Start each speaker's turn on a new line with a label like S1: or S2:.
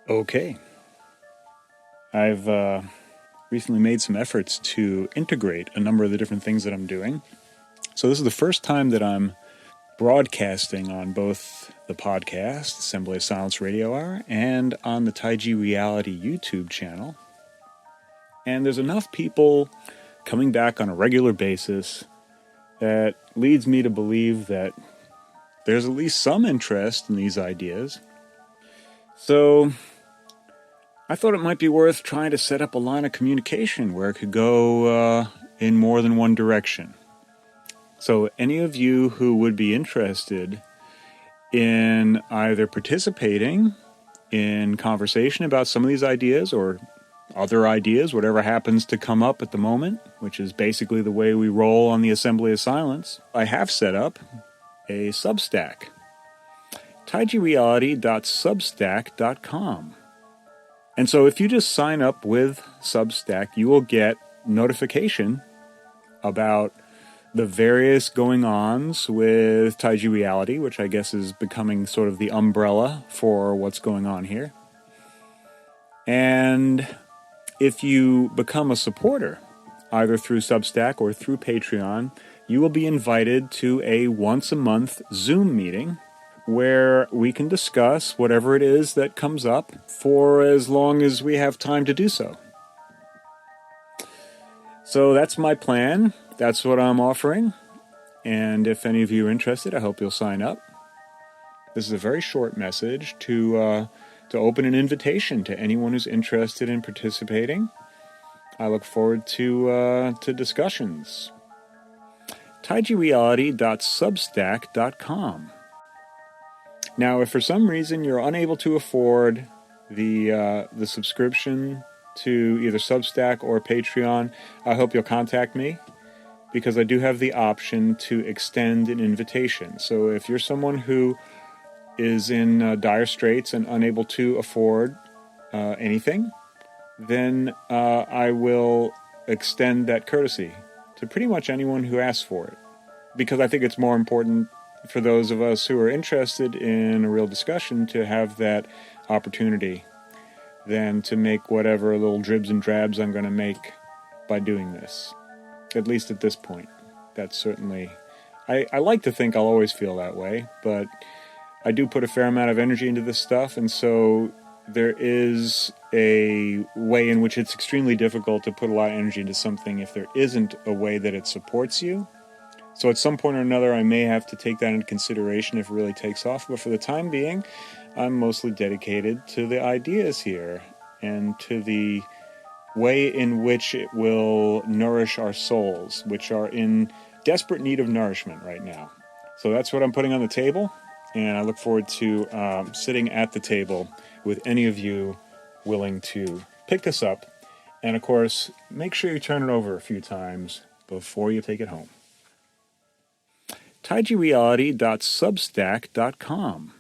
S1: Okay. I've recently made some efforts to integrate a number of the different things that I'm doing. So this is the first time that I'm broadcasting on both the podcast, Assembly of Silence Radio Hour, and on the Taiji Reality YouTube channel. And there's enough people coming back on a regular basis that leads me to believe that there's at least some interest in these ideas. So I thought it might be worth trying to set up a line of communication where it could go in more than one direction. So any of you who would be interested in either participating in conversation about some of these ideas or other ideas, whatever happens to come up at the moment, which is basically the way we roll on the Assembly of Silence, I have set up a Substack, taijireality.substack.com. And so if you just sign up with Substack, you will get notification about the various going-ons with Taiji Reality, which I guess is becoming sort of the umbrella for what's going on here. And if you become a supporter, either through Substack or through Patreon, you will be invited to a once-a-month Zoom meeting where we can discuss whatever it is that comes up for as long as we have time to do so. So that's my plan. That's what I'm offering. And if any of you are interested, I hope you'll sign up. This is a very short message to open an invitation to anyone who's interested in participating. I look forward to discussions. taijireality.substack.com. Now, if for some reason you're unable to afford the subscription to either Substack or Patreon, I hope you'll contact me, because I do have the option to extend an invitation. So if you're someone who is in dire straits and unable to afford anything, then I will extend that courtesy to pretty much anyone who asks for it, because I think it's more important for those of us who are interested in a real discussion to have that opportunity than to make whatever little dribs and drabs I'm going to make by doing this. At least at this point. That's certainly... I like to think I'll always feel that way, but I do put a fair amount of energy into this stuff, and so there is a way in which it's extremely difficult to put a lot of energy into something if there isn't a way that it supports you. So at some point or another, I may have to take that into consideration if it really takes off. But for the time being, I'm mostly dedicated to the ideas here and to the way in which it will nourish our souls, which are in desperate need of nourishment right now. So that's what I'm putting on the table, and I look forward to sitting at the table with any of you willing to pick this up. And of course, make sure you turn it over a few times before you take it home. taijireality.substack.com.